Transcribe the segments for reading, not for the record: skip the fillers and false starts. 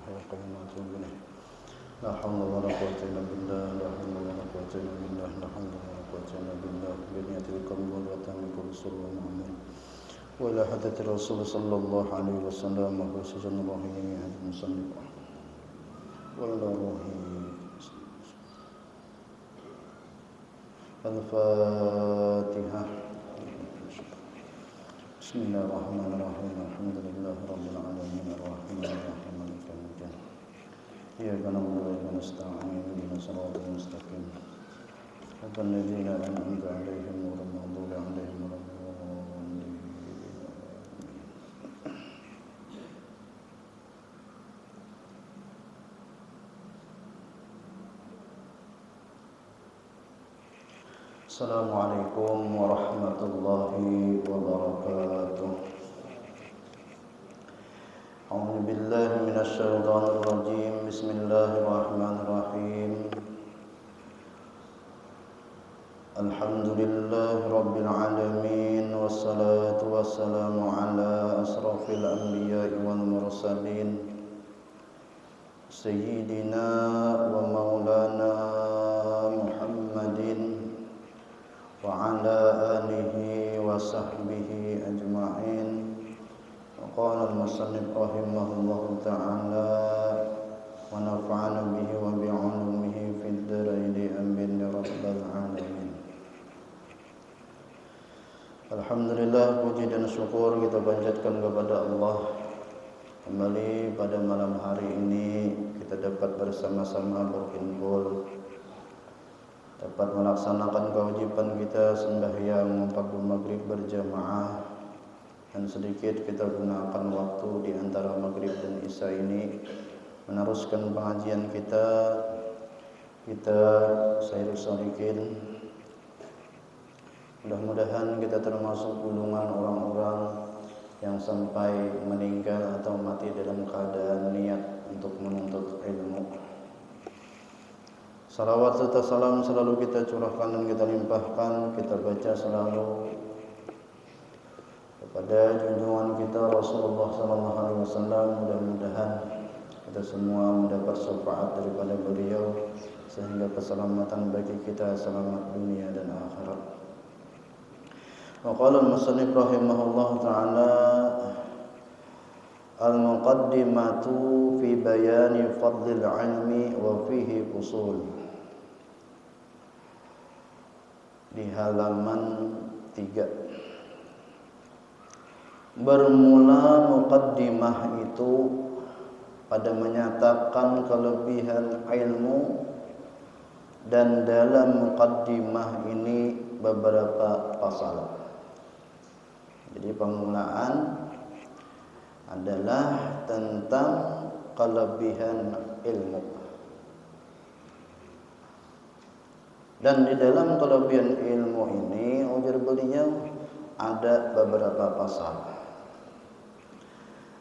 وقوم ونتوب إليه لا حول ولا قوة إلا بالله لا حول ولا قوة إلا بالله لا حول ولا قوة إلا بالله بنية القبول وتملك الرسول والمؤمن وإلى حضرة الرسول صلى الله عليه وسلم وخصوصا روحه هذا المصنف وإلى روحه الفاتحة. بسم الله الرحمن الرحيم الحمد لله رب العالمين الرحمن الرحيم مالك يوم الدين إياك نعبد وإياك نستعين اهدنا الصراط المستقيم صراط الذين أنعمت عليهم غير المغضوب عليهم ولا الضالين. Assalamualaikum warahmatullahi wabarakatuh. A'udzu billahi minasyaitonir rajim. Bismillahirrahmanirrahim. Alhamdulillahi rabbil alamin wassalatu wassalamu ala asrafil anbiya'i wal mursalin sayyidina wa maulana Muhammadin wa ala alihi wa sahbihi ajma'in. Wa qala al-musannif rahimahullahu ta'ala wa nafa'ana bihi wa bi'ulumihi fid dharaini amin ya rabbal alamin. Alhamdulillah, puji dan syukur kita panjatkan kepada Allah. Kembali pada malam hari ini kita dapat bersama-sama berkumpul, dapat melaksanakan kewajiban kita sembahyang waktu maghrib berjamaah, dan sedikit kita gunakan waktu di antara maghrib dan isya ini meneruskan pengajian kita Sairus Shalikin. Mudah-mudahan kita termasuk golongan orang-orang yang sampai meninggal atau mati dalam keadaan niat untuk menuntut ilmu. Salawat serta salam selalu kita curahkan dan kita limpahkan, kita baca selalu kepada junjungan kita Rasulullah SAW. Mudah-mudahan kita semua mendapat syafaat daripada beliau sehingga keselamatan bagi kita, selamat dunia dan akhirat. Wa qala al-musannif rahimahullah ta'ala al-muqaddimatu fi bayani fadlil ilmi wa fihi fusul. Di halaman 3 bermula muqaddimah itu pada menyatakan kelebihan ilmu, dan dalam muqaddimah ini beberapa pasal. Jadi permulaan adalah tentang kelebihan ilmu. Dan di dalam kelebihan ilmu ini, ujar beliau, ada beberapa pasal.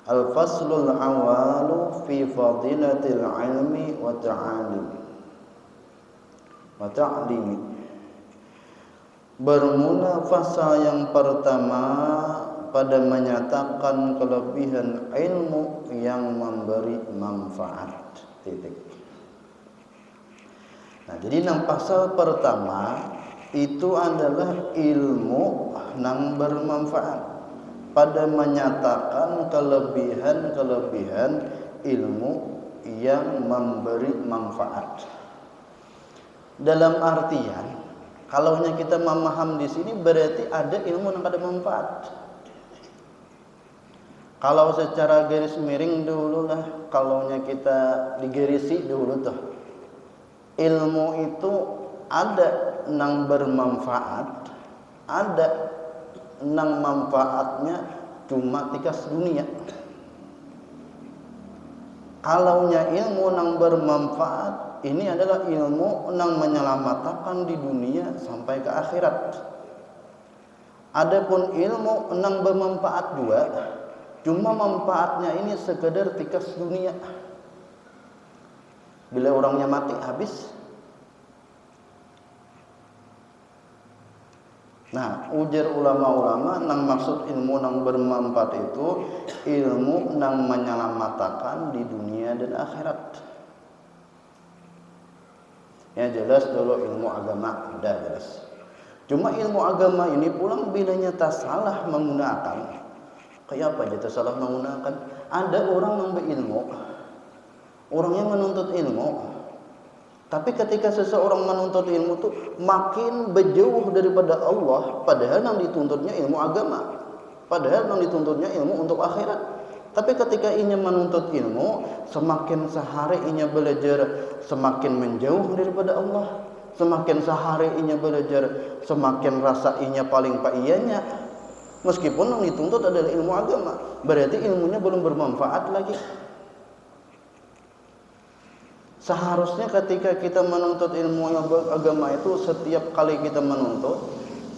Al-faslul awalu fi fadilatil ilmi wa ta'limi. Bermula fasa yang pertama pada menyatakan kelebihan ilmu yang memberi manfaat. Titik. Nah, jadi yang pasal pertama itu adalah ilmu yang bermanfaat, pada menyatakan kelebihan ilmu yang memberi manfaat. Dalam artian, kalau kita memaham di sini berarti ada ilmu yang ada manfaat. Kalau secara garis miring dulu lah, kalau kita digarisi dulu tuh, ilmu itu ada yang bermanfaat, ada yang manfaatnya cuma tikas dunia. Kalau ilmu yang bermanfaat, ini adalah ilmu yang menyelamatkan di dunia sampai ke akhirat. Adapun ilmu yang bermanfaat juga, cuma manfaatnya ini sekedar tikas dunia. Bila orangnya mati habis. Nah, ujar ulama-ulama nang maksud ilmu nang bermanfaat itu ilmu nang menyelamatkan di dunia dan akhirat. Ya jelas dulu ilmu agama udah jelas. Cuma ilmu agama ini pulang bila nyata salah menggunakan. Kayak apa aja salah menggunakan? Ada orang yang berilmu, orang yang menuntut ilmu. Tapi ketika seseorang menuntut ilmu itu makin berjauh daripada Allah, padahal yang dituntutnya ilmu agama, padahal yang dituntutnya ilmu untuk akhirat. Tapi ketika inya menuntut ilmu, semakin sehari inya belajar semakin menjauh daripada Allah, semakin sehari inya belajar semakin rasa inya paling paiyanya, meskipun yang dituntut adalah ilmu agama, berarti ilmunya belum bermanfaat lagi. Seharusnya ketika kita menuntut ilmu agama itu setiap kali kita menuntut,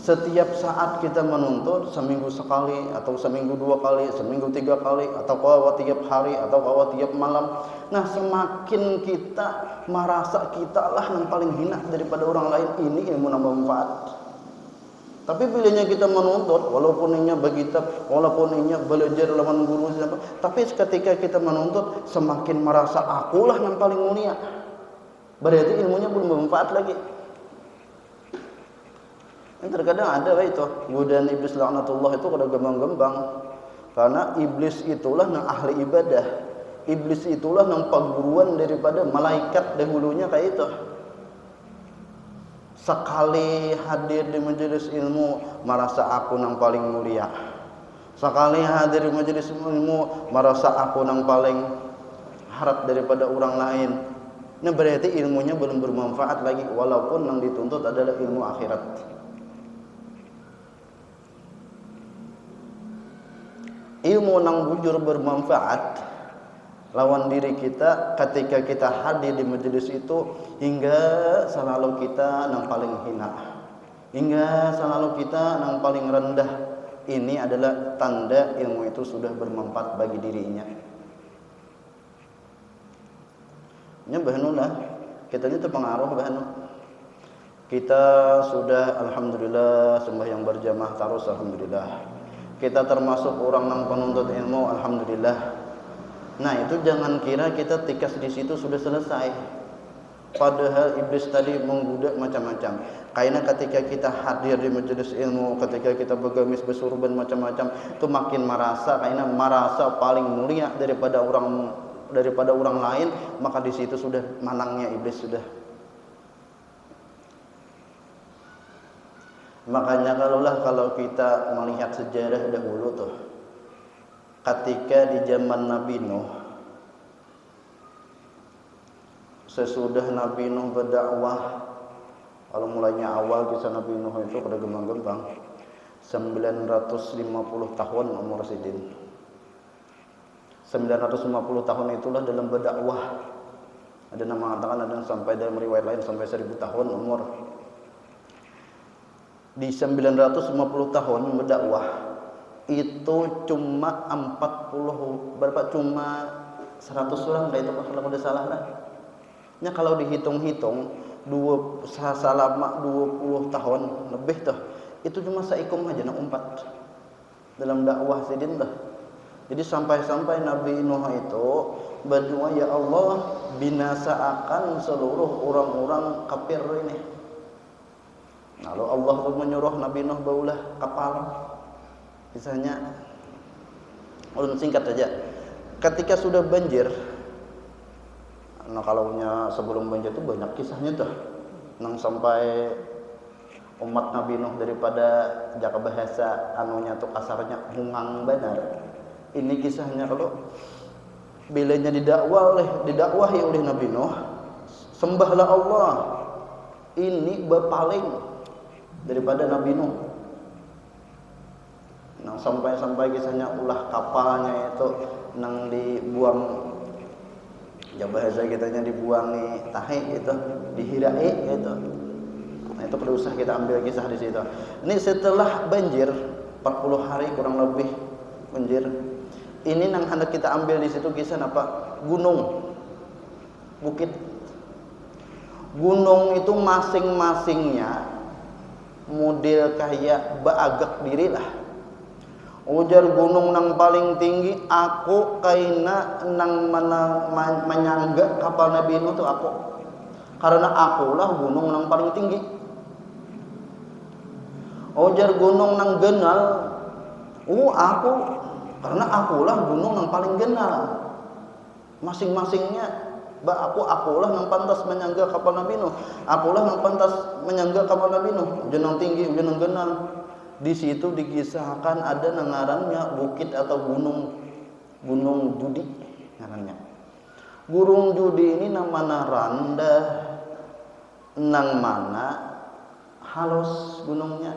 setiap saat kita menuntut, seminggu sekali atau seminggu 2 kali, seminggu 3 kali, atau kalau tiap hari atau kalau tiap malam. Nah, semakin kita merasa kita lah yang paling hina daripada orang lain, ini ilmu yang bermanfaat. Tapi bilanya kita menuntut, walaupun inya begitu, walaupun inya belajar lawan guru siapa, tapi ketika kita menuntut semakin merasa akulah yang paling mulia, berarti ilmunya belum bermanfaat lagi. Yang terkadang ada itu godaan iblis laknatullah itu kada gembang-gembang, karena iblis itulah yang ahli ibadah, iblis itulah yang perguruan daripada malaikat dahulunya kayak itu. Sekali hadir di majelis ilmu merasa aku yang paling mulia, sekali hadir di majelis ilmu merasa aku yang paling harap daripada orang lain. Ini berarti ilmunya belum bermanfaat lagi, walaupun yang dituntut adalah ilmu akhirat. Ilmu yang bujur bermanfaat lawan diri kita ketika kita hadir di majelis itu, hingga selalu kita yang paling hina, hingga selalu kita yang paling rendah. Ini adalah tanda ilmu itu sudah bermanfaat bagi dirinya. Nya bahanulah kita ini terpengaruh bahanu. Kita sudah alhamdulillah sembahyang berjamaah terus alhamdulillah. Kita termasuk orang yang penuntut ilmu alhamdulillah. Nah, itu jangan kira kita tikas di situ sudah selesai. Padahal iblis tadi menggoda macam-macam. Karena ketika kita hadir di majelis ilmu, ketika kita bergamis bersurban macam-macam, itu makin merasa, karena merasa paling mulia daripada orang lain, maka di situ sudah manangnya iblis sudah. Makanya kalau kita melihat sejarah dahulu tuh, ketika di zaman Nabi Nuh, sesudah Nabi Nuh berdakwah, kalau mulainya awal kisah Nabi Nuh itu pada gembang-gembang 950 tahun umur sidin. 950 tahun itulah dalam berdakwah. Ada yang mengatakan, ada yang sampai dalam riwayat lain sampai 1000 tahun umur. Di 950 tahun berdakwah itu cuma 40 berapa, cuma 100 orang dah itu kalau udah salah lah. Nya kalau dihitung-hitung selama 20 tahun lebih tuh, itu cuma saikum aja nak umpat dalam dakwah sidin dah. Jadi sampai-sampai Nabi Nuh itu berdoa, ya Allah binasakan seluruh orang-orang kafir ini. Lalu Allah pun menyuruh Nabi Nuh baulah kapal. Kisahnya ulun singkat saja. Ketika sudah banjir, nah kalaunya sebelum banjir itu banyak kisahnya tuh, nang sampai umat Nabi Nuh daripada jaka bahasa anunya tuh kasarnya hungang benar. Ini kisahnya kalau bilanya didakwahi oleh Nabi Nuh, sembahlah Allah, ini berpaling daripada Nabi Nuh. Nah, sampai kisahnya ulah kapalnya itu nang dibuang, ya bahasa kitanya dibuang nih tahi itu, dihirai gitu. Nah, itu perlu usah kita ambil kisah di situ. Ini setelah banjir 40 hari kurang lebih banjir. Ini nang hendak kita ambil di situ kisah apa? Gunung, bukit. Gunung itu masing-masingnya model kayak baagak diri lah. Ujar gunung nang paling tinggi aku kaina nang menyangga kapal Nabi Nuh itu aku. Karena akulah gunung nang paling tinggi. Ujar gunung nang genal aku karena akulah gunung nang paling genal. Masing-masingnya akulah nang pantas menyangga kapal Nabi Nuh. Akulah nang pantas menyangga kapal Nabi Nuh. Ujar nang tinggi, ujar nang genal. Di situ dikisahkan ada ngarannya bukit atau gunung Judi ngarannya. Gunung Judi ini namanya rendah, nang mana halus gunungnya.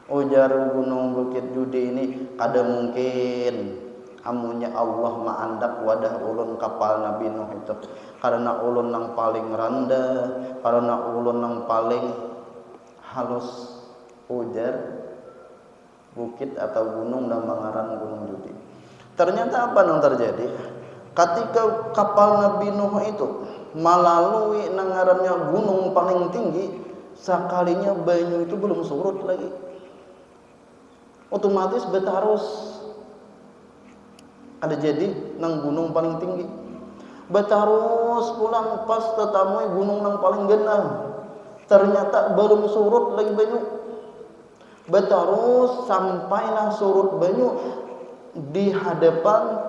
Ujar gunung bukit Judi ini kada mungkin amunnya Allah ma'andak wadah ulun kapal Nabi Nuh itu, karena ulun nang paling rendah, karena ulun nang paling halus. Ujar bukit atau gunung dan mengaran gunung Judi. Ternyata apa yang terjadi? Ketika kapal Nabi Nuh itu melalui nangarannya gunung paling tinggi, sekalinya banyu itu belum surut lagi. Otomatis betarus ada jadi nang gunung paling tinggi. Betarus pulang pas tetamui gunung nang paling genal. Ternyata belum surut lagi banyu. Betarus sampailah surut banyu di hadapan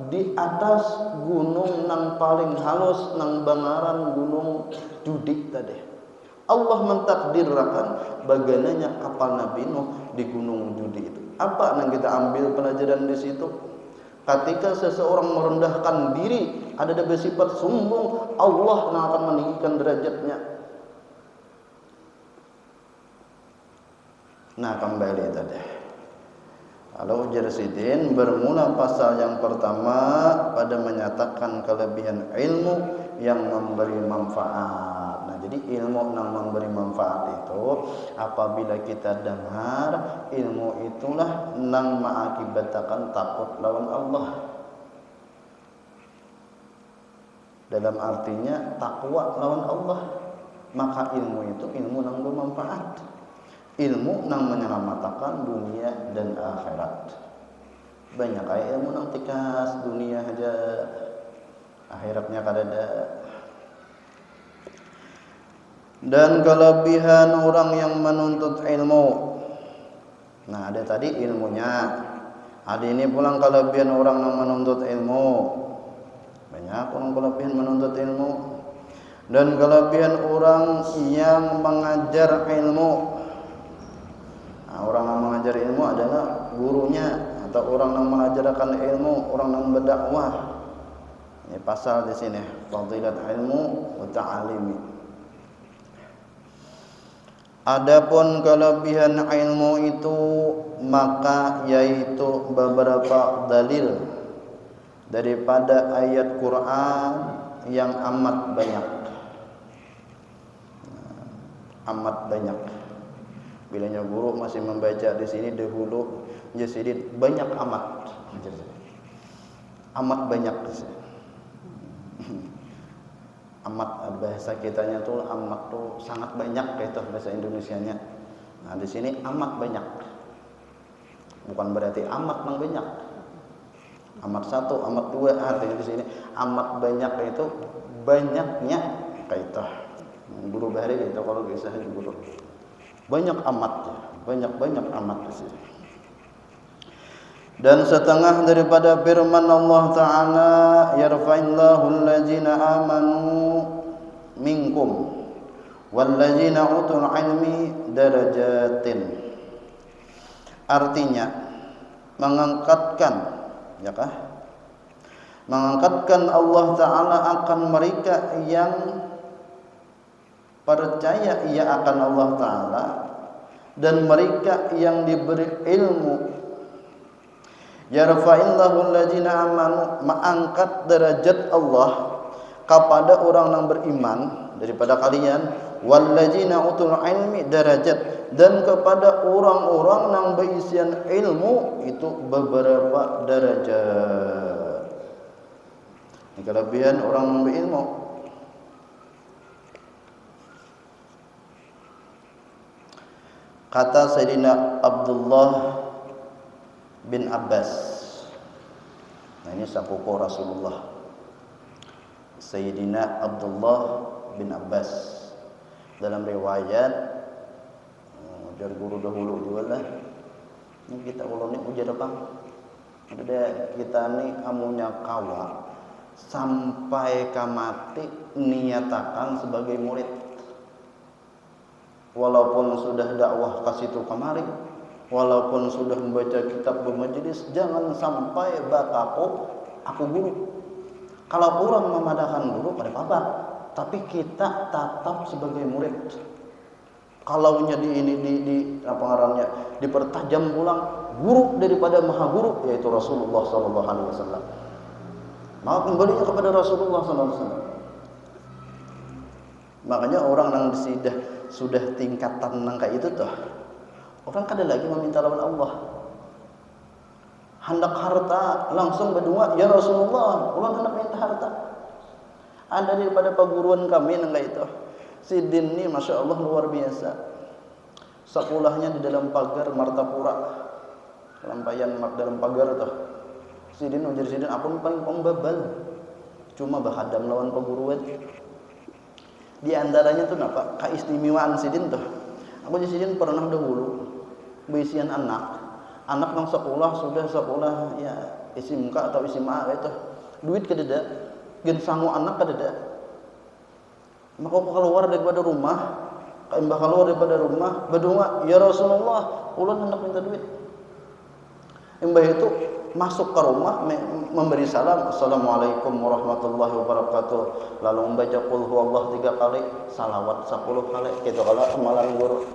di atas gunung nang paling halus nang bangaran gunung Judi tadi. Allah mentakdirkan bagaimana kapal Nabi Nuh di gunung Judi itu. Apa yang kita ambil pelajaran di situ? Ketika seseorang merendahkan diri, ada bersifat sombong, Allah yang akan meninggikan derajatnya. Nah, kembali tadi. Kalau ujar sidin bermula pasal yang pertama pada menyatakan kelebihan ilmu yang memberi manfaat. Nah, jadi ilmu yang memberi manfaat itu apabila kita dengar, ilmu itulah yang mengakibatkan takut lawan Allah. Dalam artinya takwa lawan Allah. Maka ilmu itu ilmu yang bermanfaat. Ilmu yang menyelamatkan dunia dan akhirat. Banyak kayak ilmu yang tikas dunia aja, akhiratnya kadada. Dan kelebihan orang yang menuntut ilmu. Nah, ada tadi ilmunya. Ada ini pulang kelebihan orang yang menuntut ilmu. Banyak orang kelebihan menuntut ilmu. Dan kelebihan orang yang mengajar ilmu. Orang yang mengajar ilmu adalah gurunya atau orang yang mengajarkan ilmu, orang yang berdakwah. Ini pasal di sini, fadilat ilmu wa ta'alimi. Adapun kelebihan ilmu itu maka yaitu beberapa dalil daripada ayat Quran yang amat banyak. Amat banyak. Bilanya guru masih membaca di sini dahulu jadi banyak amat. Amat banyak. Amat bahasa kitanya tuh amat tuh sangat banyak kayak itu bahasa Indonesianya. Nah, di sini amat banyak. Bukan berarti amat yang banyak. Amat satu, amat dua, artinya di sini amat banyak itu banyaknya kayak itu. Guru bahari itu kalau kisah guru. Banyak amat, banyak amat di sini. Dan setengah daripada firman Allah Ta'ala, yarfa'illahu allazina amanu minkum wallazina utul ilmi darajatin. Artinya mengangkatkan, ya kah? Mengangkatkan Allah Ta'ala akan mereka yang percaya ia akan Allah Ta'ala dan mereka yang diberi ilmu. Yarfa'illahu allazina amanu, mengangkat derajat Allah kepada orang yang beriman daripada kalian, wallazina utul ilmi derajat, dan kepada orang-orang yang berisian ilmu itu beberapa derajat. Ini kelebihan orang yang berilmu. Kata Sayyidina Abdullah bin Abbas. Nah, ini sepupu Rasulullah. Sayyidina Abdullah bin Abbas. Dalam riwayat dari guru dahulu juga lah. Ini kita ulun ni ujar apa? Ada kita ni amunya kawa sampai kamati niatakan sebagai murid. Walaupun sudah dakwah ke situ kemari, walaupun sudah membaca kitab bermajelis, jangan sampai aku guru. Kalau orang memadahkan guru pada apa? Tapi kita tetap sebagai murid. Kalau di apa ngarannya dipertajam pulang guru daripada maha guru, yaitu Rasulullah sallallahu alaihi wasallam. Maka kembalinya kepada Rasulullah sallallahu alaihi wasallam. Makanya orang yang sudah tingkatan nang kayak itu tuh, orang kada lagi meminta lawan Allah. Hendak harta langsung berdua, ya Rasulullah, orang hendak minta harta. Ada daripada perguruan kami nang kayak itu. Si Din ni Masya Allah luar biasa. Sekolahnya di dalam pagar Martapura, lampayan dalam pagar tuh. Si Din ujar si Din, aku paling pembabal, cuma bahadam lawan perguruan. Di antaranya tuh napa keistimewaan sidin tuh. Aku di sidin pernah dahulu berisian anak yang sudah sekolah ya SMK atau SMA itu. Duit kededa, gen sangu anak kededa. Maka aku keluar daripada rumah, berdua, ya Rasulullah, ulun hendak minta duit. Mbah itu masuk ke rumah memberi salam, Assalamualaikum warahmatullahi wabarakatuh, lalu membaca qul huwallah 3 kali, salawat 10 kali. Gitu kalau amalan guru.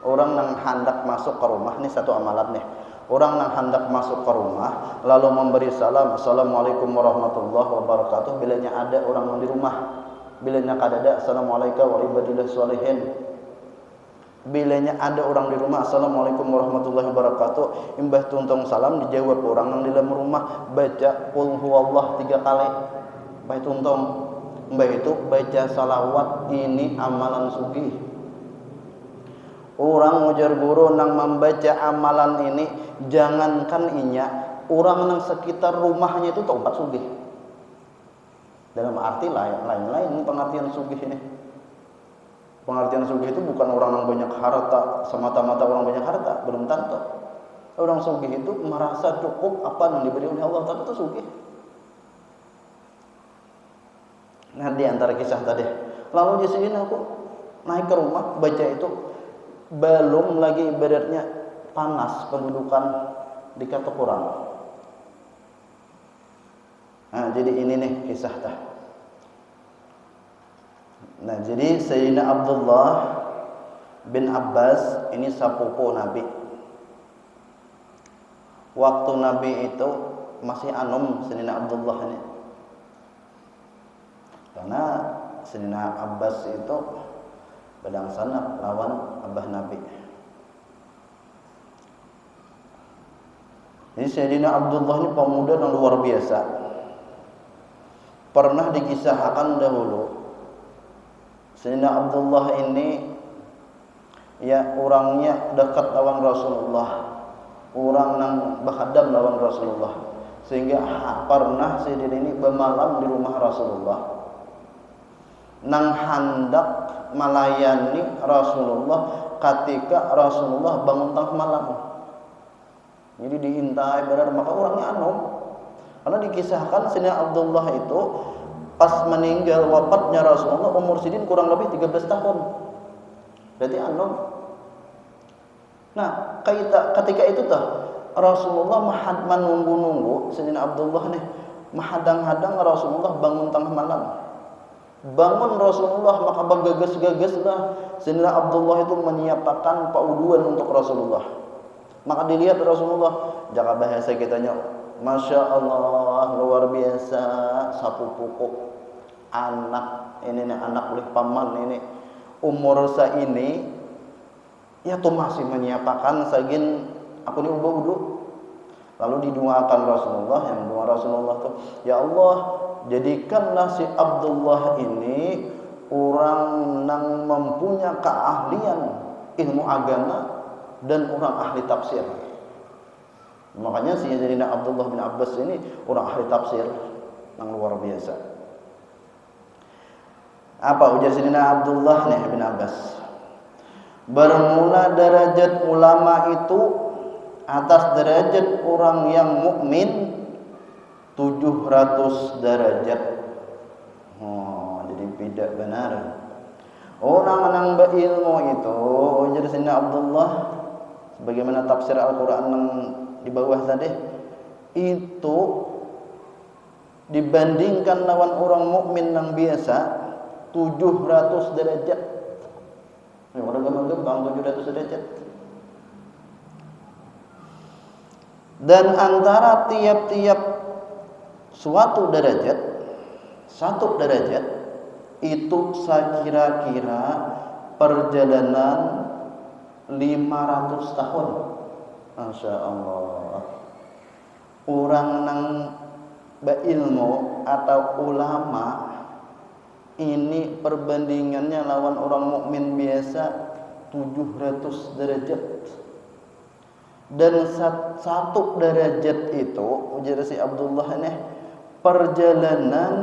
Orang yang hendak masuk ke rumah, ini satu amalan nih. Orang yang hendak masuk ke rumah lalu memberi salam, Assalamualaikum warahmatullahi wabarakatuh, bilanya ada orang di rumah. Bilanya kada ada, Assalamualaikum warahmatullahi wabarakatuh. Bilanya ada orang di rumah, Assalamualaikum warahmatullahi wabarakatuh, imbah tuntung salam dijawab orang yang di dalam rumah, baca qul huwallah 3 kali. Imbah tuntung, imbah itu baca salawat, ini amalan sugih. Orang ujar guru nang membaca amalan ini, jangankan inya, orang nang sekitar rumahnya itu taubat sugih. Dalam arti lain pengertian sugih ini. Pengertian sugih itu bukan orang yang banyak harta, semata-mata orang banyak harta, belum tentu. Orang sugih itu merasa cukup apa yang diberi oleh Allah, tapi itu sugih. Nah, di antara kisah tadi. Lalu di sini aku naik ke rumah, baca itu, belum lagi ibaratnya panas pendudukan di kata kurang. Nah, jadi ini nih kisah tah. Nah, jadi Sayyidina Abdullah bin Abbas ini sepupu Nabi. Waktu Nabi itu masih anum Sayyidina Abdullah ini. Karena Sayyidina Abbas itu pedang sanak lawan abah Nabi. Jadi Sayyidina Abdullah ini pemuda yang luar biasa. Pernah dikisahkan dahulu Sayyidina Abdullah ini ya orangnya dekat lawan Rasulullah, orang yang berkhadam lawan Rasulullah, sehingga pernah Sayyidina ini bermalam di rumah Rasulullah, nang hendak melayani Rasulullah ketika Rasulullah bangun tengah malam. Jadi diintai benar, maka orangnya anom. Karena dikisahkan Sayyidina Abdullah itu pas meninggal wafatnya Rasulullah umur sidin kurang lebih 13 tahun. Berarti anom. Nah, ketika itu tuh Rasulullah menunggu Sayyidina Abdullah nih, menghadang-hadang Rasulullah bangun tengah malam. Bangun Rasulullah, maka bergegas-gegaslah Sayyidina Abdullah itu menyiapkan pauduan untuk Rasulullah. Maka dilihat Rasulullah, jaga bahasa kitanya, Masya Allah, luar biasa, sapupuku anak ini nih, anak oleh paman ini umur ini ya tuh masih menyiapkan sagin aku ni udu. Lalu didoakan Rasulullah, yang doa Rasulullah tuh, ya Allah, jadikanlah si Abdullah ini orang yang mempunyai keahlian ilmu agama dan orang ahli tafsir. Makanya Sayyidina Abdullah bin Abbas ini orang ahli tafsir yang luar biasa. Apa ujar Sayyidina Abdullah bin Abbas? Bermula derajat ulama itu atas derajat orang yang mukmin 700 derajat. Oh, jadi tidak benar. Orang yang berilmu itu ujar Sayyidina Abdullah sebagaimana tafsir Al-Qur'an yang di bawah tadi itu dibandingkan lawan orang mukmin yang biasa 700 derajat. Ya, orang gampang 700 derajat. Dan antara tiap-tiap suatu derajat, satu derajat itu saya kira-kira perjalanan 500 tahun. Masya Allah. Orang nang berilmu atau ulama ini perbandingannya lawan orang mukmin biasa 700 derajat. Dan satu derajat itu ujar si Abdullah ini perjalanan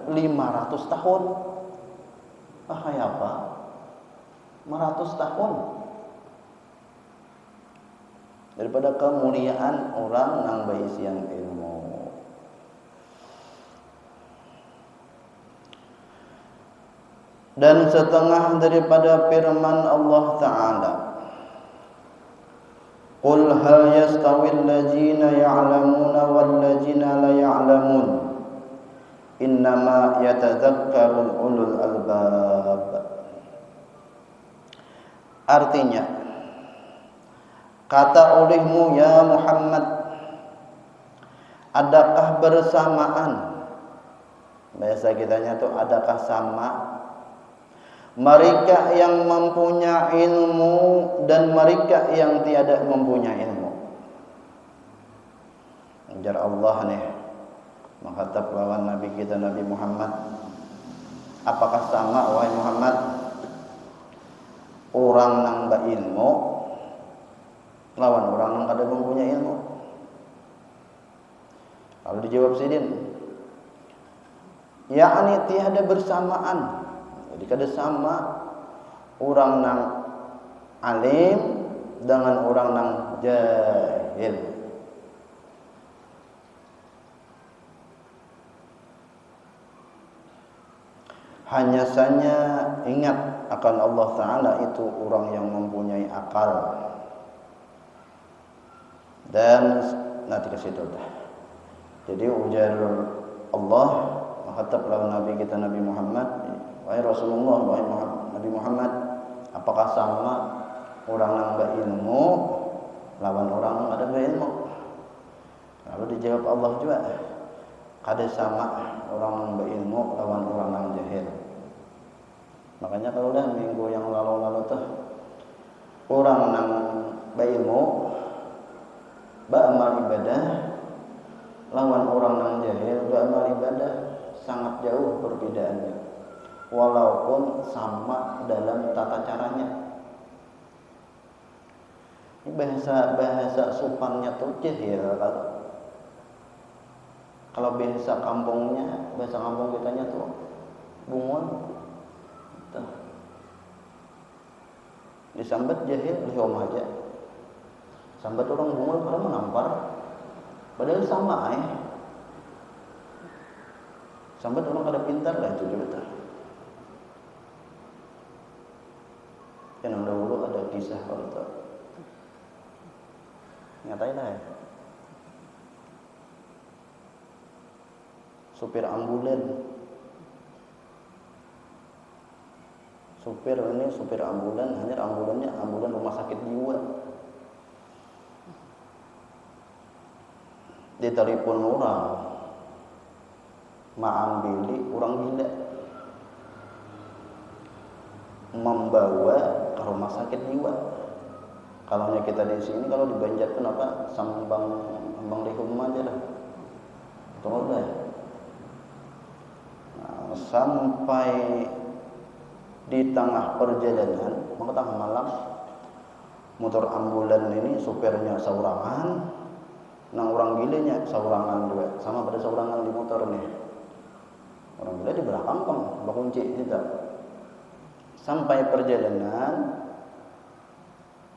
500 tahun. Kayak apa? 500 tahun. Daripada kemuliaan orang yang berisian ilmu. Dan setengah daripada firman Allah Ta'ala, Qul hal yastawil ladzina ya'lamuna wal ladzina la ya'lamun innama yatadzakkarul ulul albab. Artinya, kata olehmu ya Muhammad, adakah bersamaan? Bahasa kitanya tuh adakah sama mereka yang mempunyai ilmu dan mereka yang tiada mempunyai ilmu? Ujar Allah nih mengkhatab lawan Nabi kita Nabi Muhammad, apakah sama wahai Muhammad orang yang berilmu lawan orang yang kada mempunyai ilmu? Lalu dijawab sidin, yakni tiada bersamaan. Jadi kada sama orang yang alim dengan orang yang jahil. Hanya saja ingat akan Allah Ta'ala itu orang yang mempunyai akal. Dan nanti ke situ dah. Jadi ujar Allah mengkhatab lawan Nabi kita Nabi Muhammad, wahai Rasulullah, wahai Nabi Muhammad, apakah sama orang yang berilmu lawan orang yang ada berilmu? Lalu dijawab Allah juga, kada sama orang yang berilmu lawan orang yang jahil. Makanya kalau dah minggu yang lalu-lalu tuh orang yang berilmu beramal ibadah lawan orang yang jahil beramal ibadah sangat jauh perbedaannya, walaupun sama dalam tata caranya. Ini bahasa sopannya tuh jahil. Kalau bahasa kampungnya, bahasa kampung kitanya tuh bungon. Disambat jahil liom aja. Sambat orang bungon karena menampar. Padahal sama Sambat orang kada pintar lah itu juga. Yang dahulu ada kisah kalau itu. Ngatain lah supir ambulan. Supir ambulan, hanya ambulan rumah sakit jiwa. Dia telepon orang, ambil orang gila, membawa ke rumah sakit jiwa. Kalau kita di sini, kalau di Banjar kenapa sambang rehum aja lah, betul dah. Nah, sampai di tengah perjalanan, tengah malam, motor ambulan ini supirnya saurangan, nang orang gilenya saurangan juga, sama pada saurangan di motor nih. Orang gila di belakang kan, bakunci kita. Sampai perjalanan,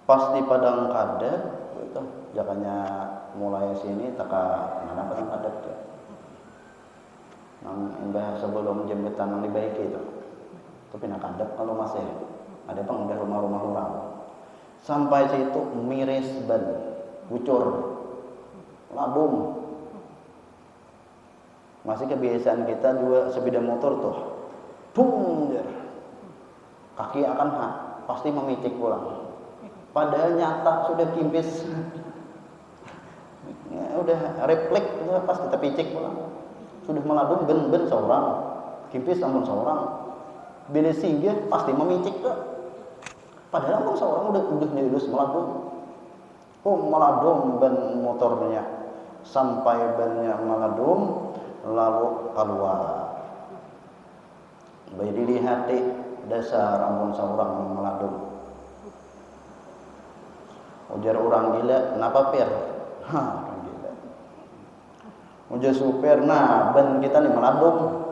pas di Padang Kadet, itu jakanya mulai sini taka mana Padang Kadet ya. Nang indah sebelum jembatan yang dibaiki itu. Tapi nak Kadet kalau masih ada pang udah rumah-rumah orang. Sampai situ miris ban, bucur, labung. Masih kebiasaan kita juga sepeda motor tuh, bung, kaki akan pasti memicik pulang. Padahal nyata sudah kimpis, ya, udah refleks, udah pas kita picik pulang. Sudah melabung ben seorang, kimpis namun seorang. Bila singgah pasti memicik tuh. Padahal namun seorang udah nyelus melabung. Meladung ban motornya sampai bannya meladung. Lalu keluar. Bayi dilihat dasar amun seorang meladung. Ujar orang gila, kenapa per? Orang gila. Ujar supir, nah ban kita nih meladung.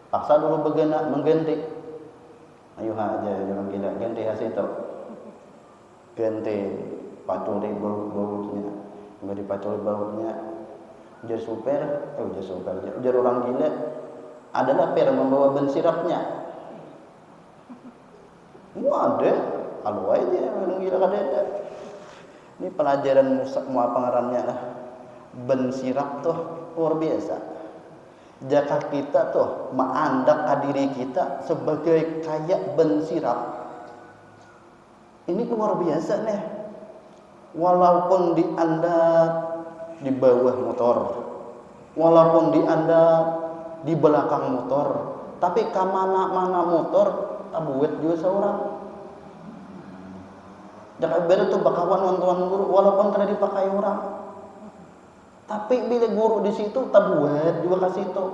Paksa dulu mengganti. Ayo aja orang gila, ganti hasil itu. Ganti paculi bautnya. Ganti paculi bautnya. Ujar orang gila adalah per membawa ban sirapnya. Ada, kalau aja orang gila ada. Ini pelajaran mau pengarannya lah. Ban sirap tuh luar biasa. Jika kita tuh mengandak diri kita sebagai kayak ban sirap, ini luar biasa nih. Walaupun diandak di bawah motor, walaupun diandap di belakang motor, tapi kamana-mana motor tabuet juga seorang. Jangan beda tuh bakawan wantuan guru, walaupun kena dipakai orang, tapi bila guru di situ tabuet juga kasih itu.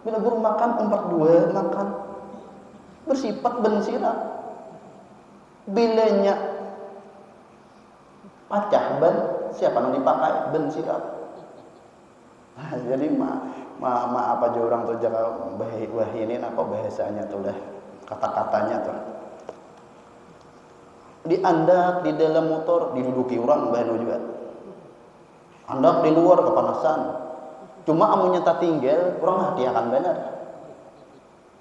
Bila guru makan 42 makan bersifat bensira. Bilanya pacah ban, siapa yang dipakai? Ban sirap. Nah, jadi apa aja orang tuh jaga ini apa bahasanya tuh dah, kata-katanya tuh. Diandak di dalam motor, diduduki orang bahano juga. Andak di luar kepanasan. Cuma amunnya tak tinggal, orang hati akan benar.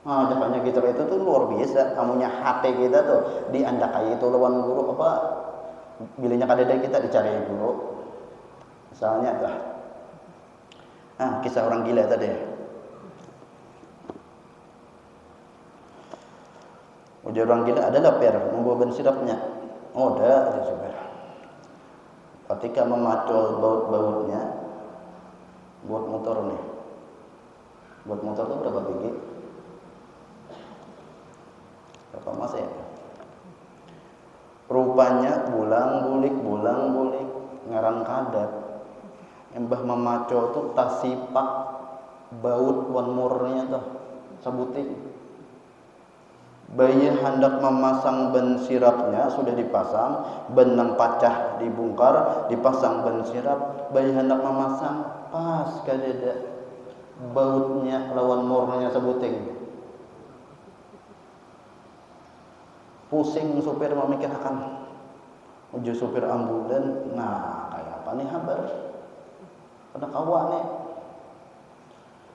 Nah, jakanya kita itu tuh luar biasa. Amunnya hati kita tuh diandak kayak itu lawan guru apa? Bilanya kadang kita dicari guru, misalnya lah. Kisah orang gila tadi. Ujar orang gila adalah per membawa ban sirapnya. Oh, ada supir. Ketika memacul baut-bautnya, buat motor nih. Buat motor itu berapa biji? Berapa mas ya? Rupanya bulang-bulik ngarang kadat. Embah memaco tuh tasipak baut wan murnya tuh sebuting. Bayi hendak memasang ban sirapnya sudah dipasang, benang pacah dibongkar, dipasang ban sirap. Bayi hendak memasang pas kadeda bautnya lawan murnya sebuting. Pusing supir memikirkan. Uji supir ambulan, nah kayak apa nih kabar? Pada kawan nih.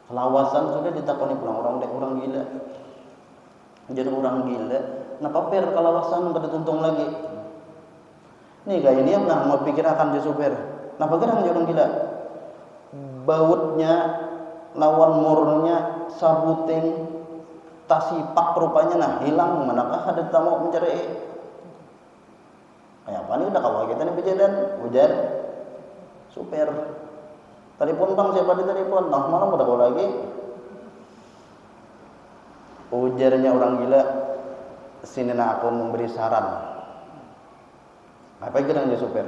Kelawasan sudah ditakoni pulang orang gila. Jadi orang gila, kenapa per kelawasan pada tuntung lagi? Nih kayak dia nah mau pikir akan jadi supir. Kenapa gerang jadi orang gila? Bautnya lawan murnya sabuting tasipak rupanya nah hilang, manakah ada tamu mencari kayak apa nih udah kawal kita nih berjalan ujar supir telepon bang siapa di telepon nah malam udah kau lagi ujarnya orang gila sini nak aku memberi saran apa yang dia supir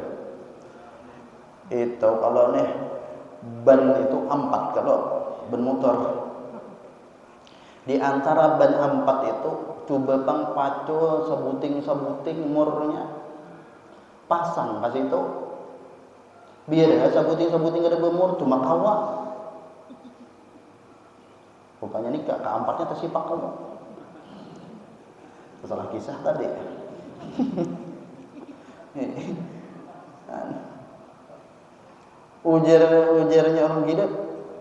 itu kalau nih ban itu 4 kalau ban motor. Di antara ban 4 itu coba bang pacul sebuting murnya. pasang kasih itu. Biar ya sabuting ada berumur cuma kawa. Rupanya nih keempatnya tersipak kamu. Salah kisah tadi. Ujarnya orang gila,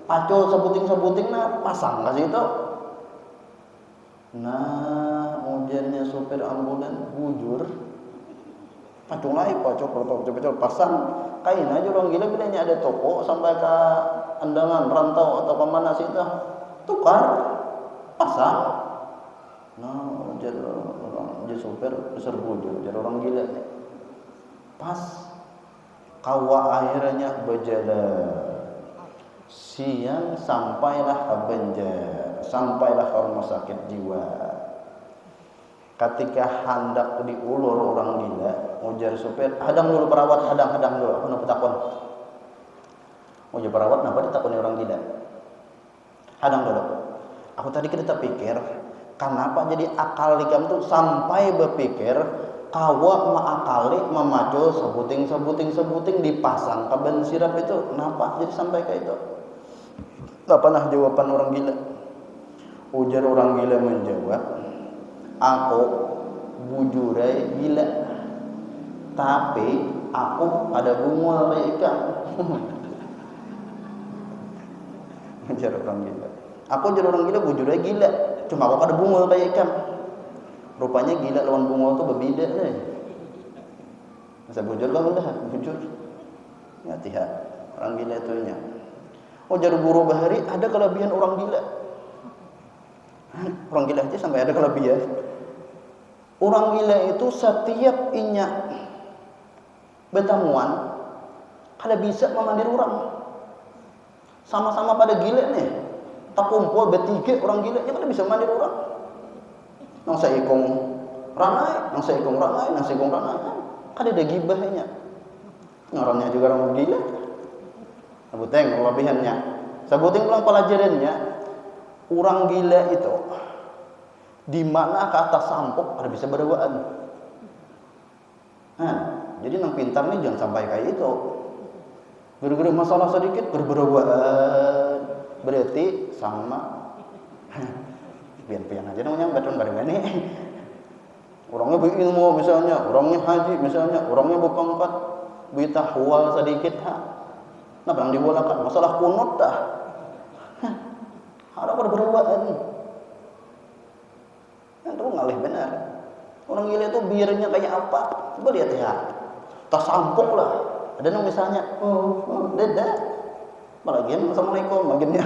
pacul sebuting nah pasang kasih itu. Nah, ujarnya supir ambulan bujur, pacul pasang kain aja orang gila bilangnya ada toko sampai ke Andangan Rantau atau kemana sih itu tukar pasang. Nah, ujar supir besar bujur, ujar orang gila nih. Pas kawa akhirnya berjalan siang sampailah ke Banjar, sampailah ke rumah sakit jiwa. Ketika hendak diulur orang gila, ujar supir, hadang dulu perawat, hadang dulu, aku nak takon. Ujar perawat, kenapa ditakoni orang gila? Hadang dulu. Aku tadi kita pikir, kenapa jadi akal dikam tuh sampai berpikir kawa mengakali memacul sebuting dipasang ke ban sirap itu, kenapa jadi sampai kayak itu? Gak pernah jawaban orang gila. Ujar orang gila menjawab, aku bujurai gila, tapi aku ada bungul kayak ikan. Ujar orang gila, aku ujar orang gila bujurai gila, cuma aku ada bungul kayak ikan. Rupanya gila lawan bungul itu berbeda deh. Masa bujur kan udah bujur. Hati-hati orang gila itu nya. Ujar guru bahari ada kelebihan orang gila. Orang gila aja sampai ada kelebihan. Orang gila itu setiap inya bertemuan kada bisa memandir orang. Sama-sama pada gila nih. Tak kumpul bertiga orang gila nya kada bisa memandir orang. Nang saikong ranai, nang saikong ranai. Kada ada gibahnya. Ngarannya juga orang gila. Sabuteng kelebihannya. Sabuteng ulang pelajarannya. Orang gila itu di mana ke atas sampok ada bisa berduaan. Nah, jadi nang pintar nih jangan sampai kayak itu. Gara-gara masalah sedikit berduaan. Berarti sama pian-pian aja namanya badan barengan nih. Orangnya berilmu misalnya, orangnya haji misalnya, orangnya berpangkat, bitahwal sedikit nah bang diwalakan masalah kunut dah. Ada berduaan. Itu ngalih benar. Orang gila itu biarnya kayak apa? Coba lihat ya. Tas sampuk lah. Ada yang misalnya, dada. Malagian assalamualaikum, bagiannya.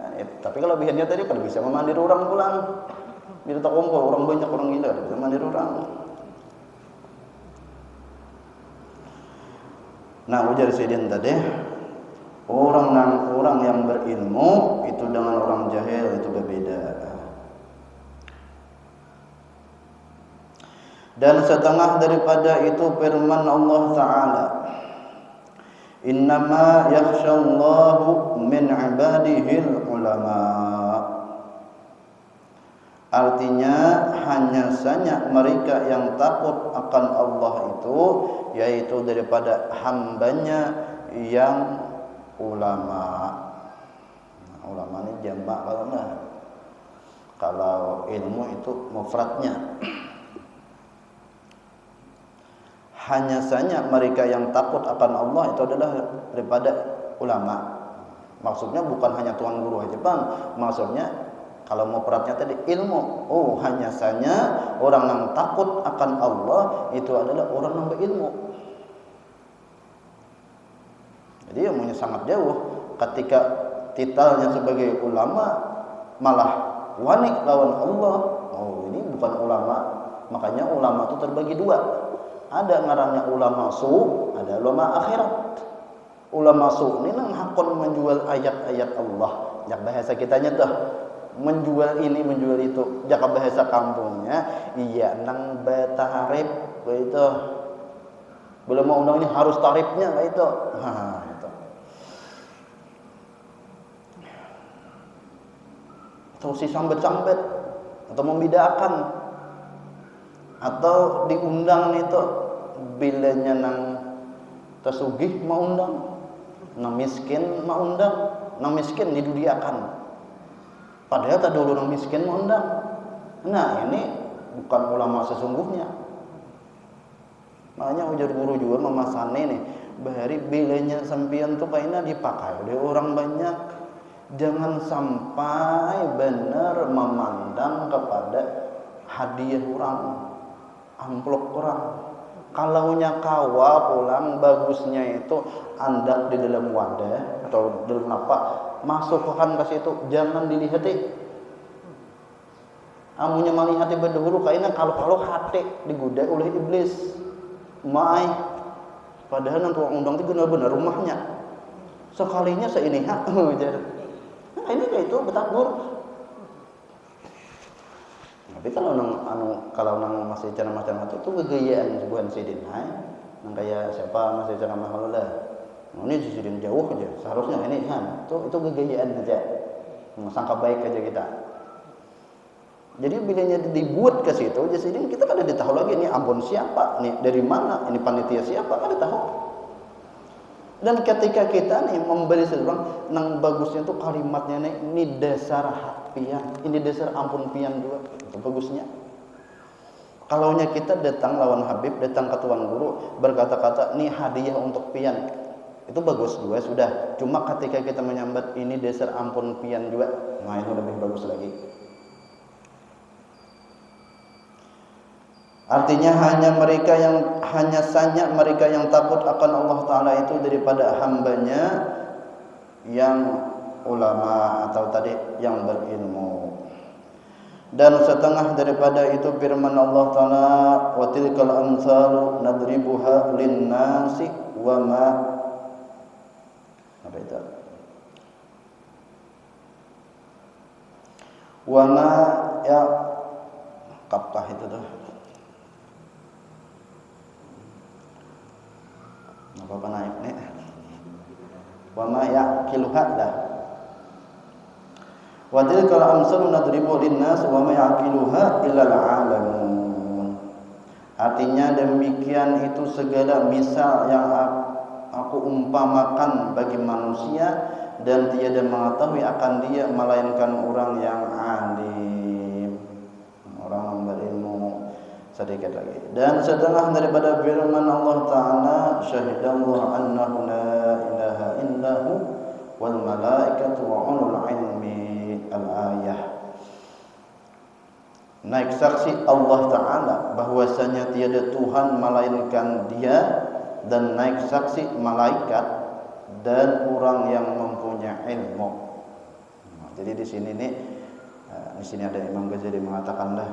Nah, tapi kalau bihannya tadi kan bisa memandir orang pulang. Bila tak kumpul orang banyak orang gila bisa memandir orang. Nah, ujar Sayyidin tadi, orang yang berilmu itu dengan orang jahil itu berbeda. Dan setengah daripada itu firman Allah Ta'ala, innama yakhshallahu min ibadihil ulama. Artinya hanya saja mereka yang takut akan Allah itu yaitu daripada hambanya yang ulama. Ulama ini jamak kalau ilmu itu mufradnya. Hanya saja mereka yang takut akan Allah itu adalah daripada ulama. Maksudnya bukan hanya tuan guru aja bang. Maksudnya kalau mau peratnya tadi ilmu. Oh hanya saja orang yang takut akan Allah itu adalah orang yang berilmu. Jadi ilmunya sangat jauh. Ketika titelnya sebagai ulama malah wani lawan Allah. Oh ini bukan ulama. Makanya ulama itu terbagi dua. Ada ngarannya ulama su, ada ulama akhirat. Ulama su ini nang hakon menjual ayat-ayat Allah. Jak bahasa kitanya tuh menjual ini menjual itu. Jak bahasa kampungnya iya nang betarif itu. Belum mau undang ini harus tarifnya kayak itu. Nah, itu. Atau si sambet-sambet atau membedakan atau diundang itu bilanya nang tasugih mau undang, nang miskin mau undang, nang miskin didudiakan. Padahal tak dulu nang miskin mau undang. Nah ini bukan ulama sesungguhnya. Makanya ujar guru juga memasane nih, bahari bilanya sampian tuh kayaknya dipakai oleh orang banyak. Jangan sampai benar memandang kepada hadiah orang, amplop orang. Kalaunya kawa pulang bagusnya itu andak di dalam wadah atau dalam apa, masukkan ke situ, jangan dilihati. Amunya malihati berdahulu kayaknya kalau hati digodai oleh iblis. Mai padahal nanti undang itu benar-benar rumahnya. Sekalinya seini hak ini kayak itu betakbur. Tapi kalau nang masih cara macam itu kegayaan bukan sidin nang kayak siapa masih cara mahal lah. Ini sidin jauh aja. Seharusnya ini itu kegayaan aja. Sangka baik aja kita. Jadi bilanya dibuat ke situ, jadi kita kan ada tahu lagi ini ambon siapa, nih dari mana, ini panitia siapa, kan ada tahu. Dan ketika kita nih membeli seseorang, nang bagusnya tuh kalimatnya nih, ini dasar hak pian, ini dasar ampun pian juga, itu bagusnya. Kalaunya kita datang lawan Habib, datang ke tuan guru, berkata-kata, ini hadiah untuk pian, itu bagus juga sudah. Cuma ketika kita menyambat ini dasar ampun pian juga, nah itu lebih bagus lagi. Artinya hanya saja mereka yang takut akan Allah Ta'ala itu daripada hambanya yang ulama atau tadi yang berilmu. Dan setengah daripada itu firman Allah Ta'ala, wa tilkal amsalu nadribuha linnasi wa ma apa itu? Wa ma ya kapkah itu tuh. Apa naik nih? Wa ma yaqiluha dah. Wa tilkal amsalu nadribu linnas wa ma yaqiluha illa al-alamun. Artinya demikian itu segala misal yang aku umpamakan bagi manusia dan tiada mengetahui akan dia melainkan orang yang alim, orang berilmu. Sedikit lagi. Dan setengah daripada firman Allah Ta'ala, syahidallahu annahu la ilaha illahu wal malaikatu wa ulul ilmi, al-ayah. Naik saksi Allah Ta'ala bahwasanya tiada Tuhan melainkan Dia, dan naik saksi malaikat dan orang yang mempunyai ilmu. Jadi di sini ada Imam Ghazali mengatakan dah.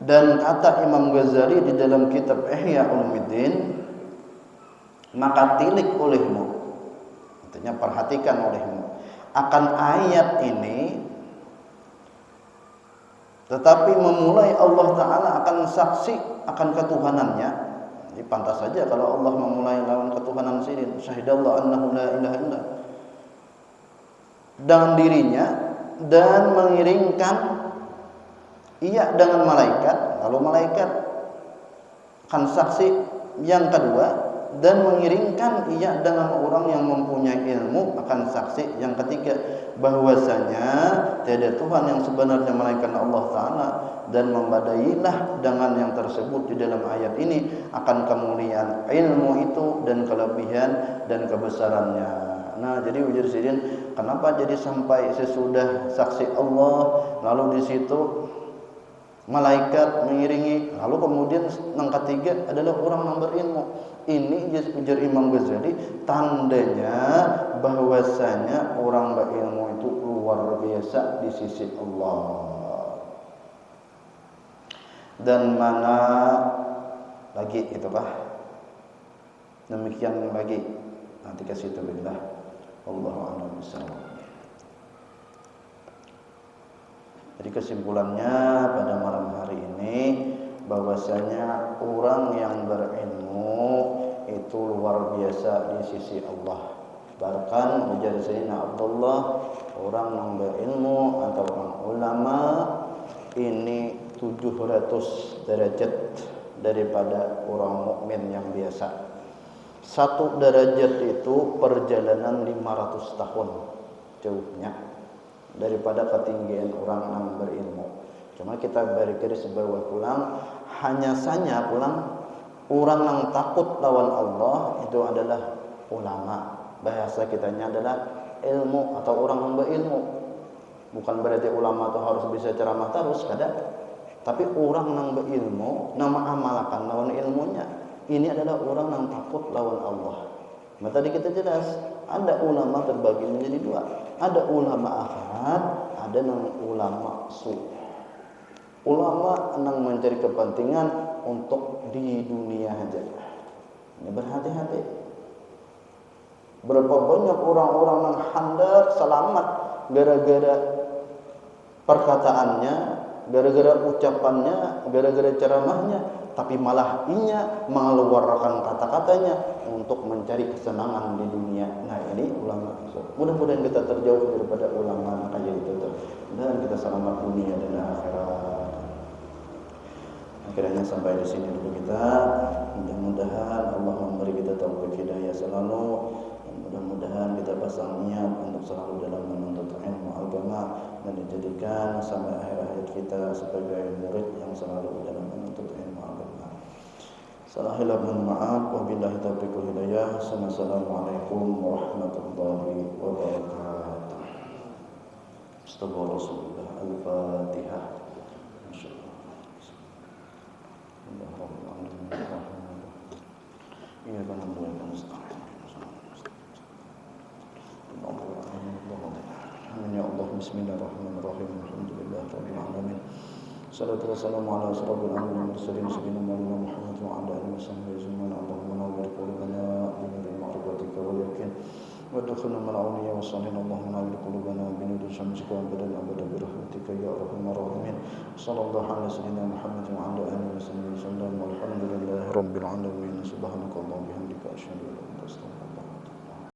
Dan kata Imam Ghazali di dalam kitab Ihya Ulumuddin, maka tilik olehmu, artinya perhatikan olehmu akan ayat ini, tetapi memulai Allah Ta'ala akan saksi akan ketuhanannya. Jadi pantas saja kalau Allah memulai lawan ketuhanan sini, syahidallahu annahu la ilaha illa, dengan dirinya dan mengiringkan ia dengan malaikat, lalu malaikat akan saksi yang kedua, dan mengiringkan ia dengan orang yang mempunyai ilmu akan saksi yang ketiga, bahwasanya tiada Tuhan yang sebenarnya melainkan Allah Ta'ala, dan membadailah dengan yang tersebut di dalam ayat ini akan kemuliaan ilmu itu dan kelebihan dan kebesarannya. Nah, jadi ujar sidin, kenapa jadi sampai sesudah saksi Allah, lalu di situ malaikat mengiringi, lalu kemudian yang ketiga adalah orang yang berilmu. Ini ujar Imam Ghazali tandanya bahwasanya orang berilmu itu luar biasa di sisi Allah. Dan mana lagi itu Pak? Demikian lagi nanti kasih itu billah. Wallahu a'lam bishawab. Jadi kesimpulannya pada malam hari ini bahwasanya orang yang berilmu itu luar biasa di sisi Allah. Bahkan ujar Sayyidina Abdullah, orang yang berilmu atau orang ulama ini 700 derajat daripada orang mukmin yang biasa. Satu derajat itu perjalanan 500 tahun jauhnya daripada ketinggian orang yang berilmu. Cuma kita beri garis bawah pulang, hanya saja pulang orang yang takut lawan Allah itu adalah ulama. Bahasa kitanya adalah ilmu atau orang yang berilmu. Bukan berarti ulama itu harus bisa ceramah terus, kada. Tapi orang yang berilmu, nama amalkan lawan ilmunya. Ini adalah orang yang takut lawan Allah. Nah, tadi kita jelas, ada ulama terbagi menjadi dua. Ada ulama akhirat, ada yang ulama su. Ulama yang mencari kepentingan untuk di dunia saja. Ini berhati-hati. Berapa banyak orang-orang yang hendak selamat gara-gara perkataannya, gara-gara ucapannya, gara-gara ceramahnya, tapi malah inya mengeluarkan kata-katanya untuk mencari kesenangan di dunia. Nah, ini ulama. Mudah-mudahan kita terjauh daripada ulama kayak itu dan kita selamat dunia dan akhirat. Akhirnya sampai di sini dulu kita. Mudah-mudahan Allah memberi kita taufik hidayah selalu. Mudah-mudahan kita pasang niat untuk selalu dalam menuntut ilmu agama dan dijadikan sampai akhir hayat kita sebagai murid yang selalu dalam menuntut ilmu agama. Salah hilaf dan maaf. Wabillahi taufiq wal hidayah. Assalamualaikum warahmatullahi wabarakatuh. Astagfirullah. Al-Fatihah. Iya kan Amin ya Allah. Bismillahirrahmanirrahim. Alhamdulillahirabbil alamin. Salatu wassalamu ala asyrafil anbiya'i wal mursalin sayyidina Muhammad wa ala alihi washabbihi ajma'in. Allahumma nawwir qulubana bi nuril ma'rifatika wal yaqin wa adkhilna ma'al awliya was salihin. Allahumma nawwir qulubana bi nuril syamsika wa badal abada bi rahmatika ya arhamar rahimin. Sallallahu ala sayyidina Muhammad wa ala alihi washabbihi sallam. Walhamdulillahirabbil alamin. Subhanallah.